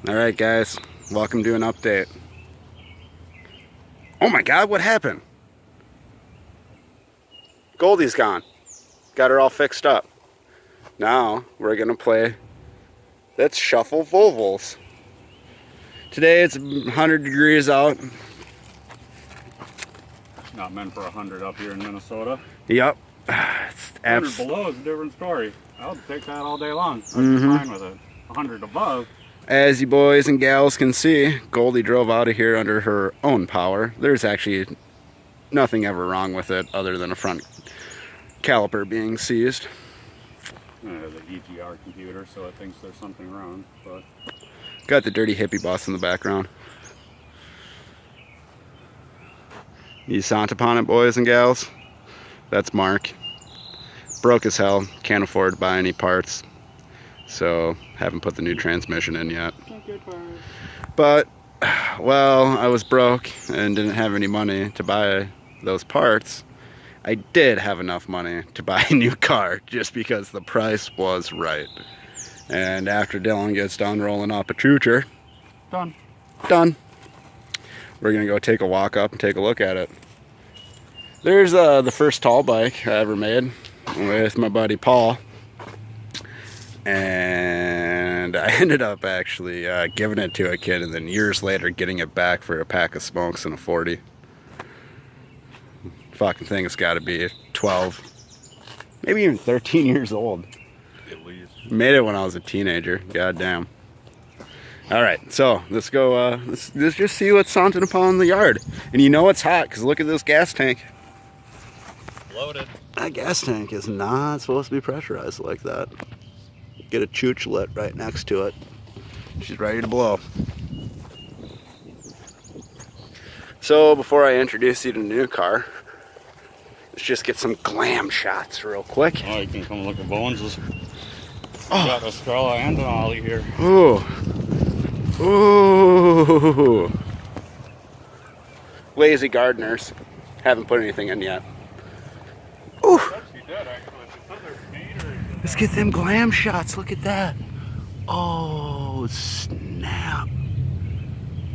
Alright guys, welcome to an update. Oh my god, what happened? Goldie's gone. Got her all fixed up. Now we're gonna play Let's Shuffle Volvos. Today it's 100 degrees out. Not meant for 100 up here in Minnesota. Yep. It's 100 below is a different story. I'll take that all day long. I'm fine with it. 100 above. As you boys and gals can see, Goldie drove out of here under her own power. There's actually nothing ever wrong with it other than a front caliper being seized. The EGR computer, so it thinks there's something wrong. But got the dirty hippie bus in the background. You sant upon it, boys and gals? That's Mark. Broke as hell, can't afford to buy any parts. So, haven't put the new transmission in yet. But, well, I was broke and didn't have any money to buy those parts. I did have enough money to buy a new car just because the price was right. And after Dylan gets done rolling up a choocher, done. We're gonna go take a walk up and take a look at it. There's the first tall bike I ever made with my buddy Paul. And I ended up actually giving it to a kid and then years later getting it back for a pack of smokes and a 40. Fucking thing has got to be 12, maybe even 13 years old. at least. Made it when I was a teenager. God damn. Alright, so let's go, let's just see what's santing upon the yard. And you know it's hot because look at this gas tank. Loaded. That gas tank is not supposed to be pressurized like that. Get a chooch lit right next to it. She's ready to blow. So before I introduce you to the new car, let's just get some glam shots real quick. Oh, you can come look at Bones'. Got a Scala and an Ollie here. Ooh. Ooh. Lazy gardeners. Haven't put anything in yet. Ooh. Let's get them glam shots. Look at that. Oh, snap.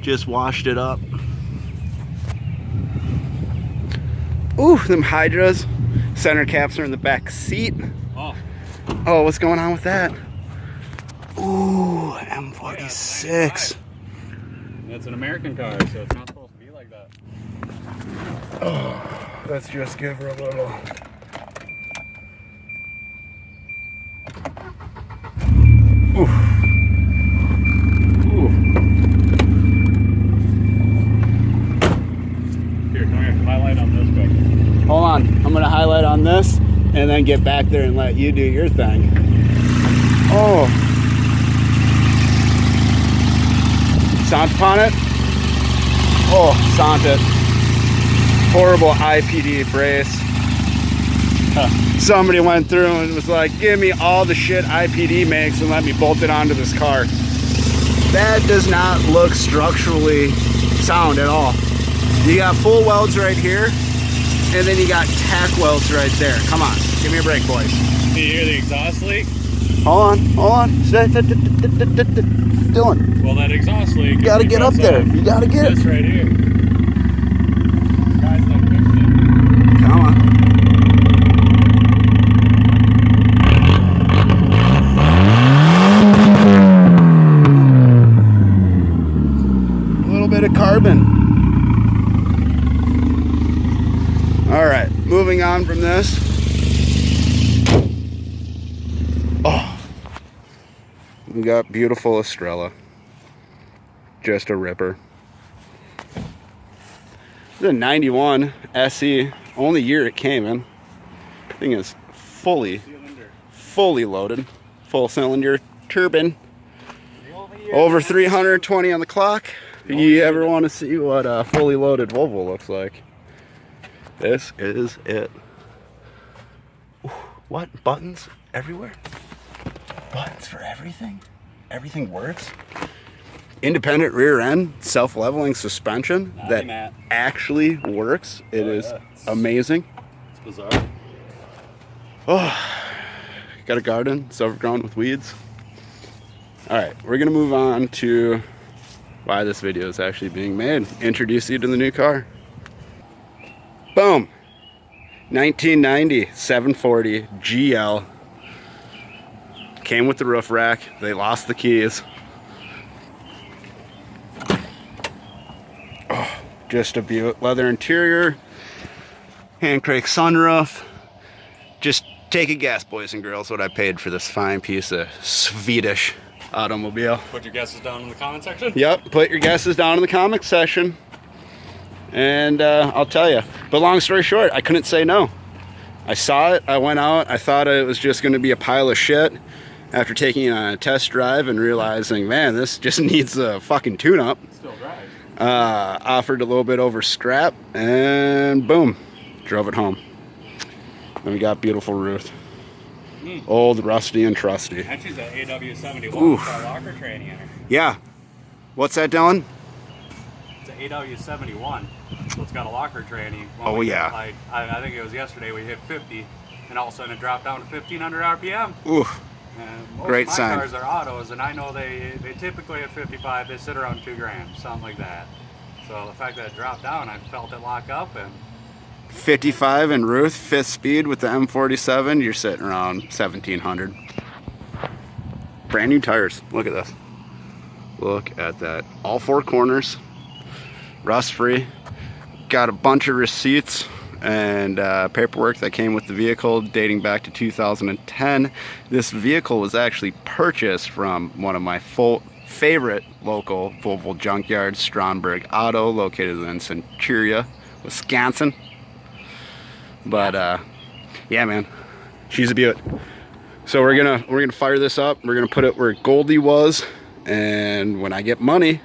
Just washed it up. Ooh, them Hydras. Center caps are in the back seat. Oh, what's going on with that? Ooh, M46. That's an American car, so it's not supposed to be like that. Oh, let's just give her a little. Ooh. Ooh. Here, come here. Highlight on this quick. Hold on, I'm gonna highlight on this and then get back there and let you do your thing. Oh. Sant upon it? Oh, sant it. Horrible IPD brace. Somebody went through and was like, give me all the shit IPD makes and let me bolt it onto this car. That does not look structurally sound at all. You got full welds right here, and then you got tack welds right there. Come on, give me a break, boys. Do you hear the exhaust leak? Hold on. Dylan. Well, that exhaust leak. You gotta get up there. You gotta get it. This right here. Guys don't fix it. Come on. A little bit of carbon. All right, moving on from this. Oh, we got beautiful Estrella. Just a ripper. This is a 91 SE, only year it came in. Thing is fully loaded. Full cylinder turbine. Over 320 on the clock. If you ever want to see what a fully loaded Volvo looks like, this is it. Ooh, what? Buttons everywhere? Buttons for everything? Everything works? Independent rear end, self-leveling suspension that actually works. It is amazing. It's bizarre. Oh, got a garden, it's overgrown with weeds. All right, we're gonna move on to why this video is actually being made. Introduce you to the new car. Boom. 1990 740 GL. Came with the roof rack. They lost the keys. Oh, just a beaut. Leather interior. Hand crank sunroof. Just take a guess, boys and girls, what I paid for this fine piece of Swedish automobile. Put your guesses down in the comment section. Yep, put your guesses down in the comment section. And I'll tell you. But long story short, I couldn't say no. I saw it, I went out, I thought it was just gonna be a pile of shit. After taking it on a test drive and realizing, man, this just needs a fucking tune-up. Still drives. Offered a little bit over scrap, and boom, drove it home. And we got beautiful Ruth. Old, rusty, and trusty. And she's an AW71 Oof. with a locker tranny in her. Yeah. What's that, Dylan? It's an AW71, so it's got a locker tranny. Oh, We yeah. hit, like, I think it was yesterday we hit 50, and all of a sudden it dropped down to 1,500 RPM. Oof. And most Great of my sign. cars are autos, and I know they typically at 55 they sit around $2,000, something like that. So the fact that it dropped down, I felt it lock up, and 55 and Ruth, 5th speed with the M47, you're sitting around 1,700. Brand new tires. Look at this. Look at that. All 4 corners. Rust free. Got a bunch of receipts and paperwork that came with the vehicle dating back to 2010. This vehicle was actually purchased from one of my favorite local Volvo junkyards, Stromberg Auto, located in Centuria, Wisconsin. But yeah, man, she's a beaut. So we're gonna fire this up. We're gonna put it where Goldie was, and when I get money,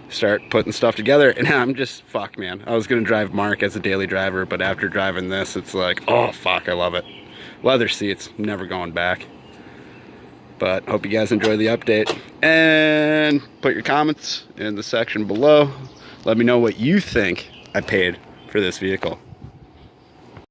start putting stuff together. And I'm just, fuck, man, I was gonna drive Mark as a daily driver, but after driving this, it's like, oh fuck, I love it. Leather seats, never going back. But hope you guys enjoy the update, and put your comments in the section below. Let me know what you think I paid for this vehicle.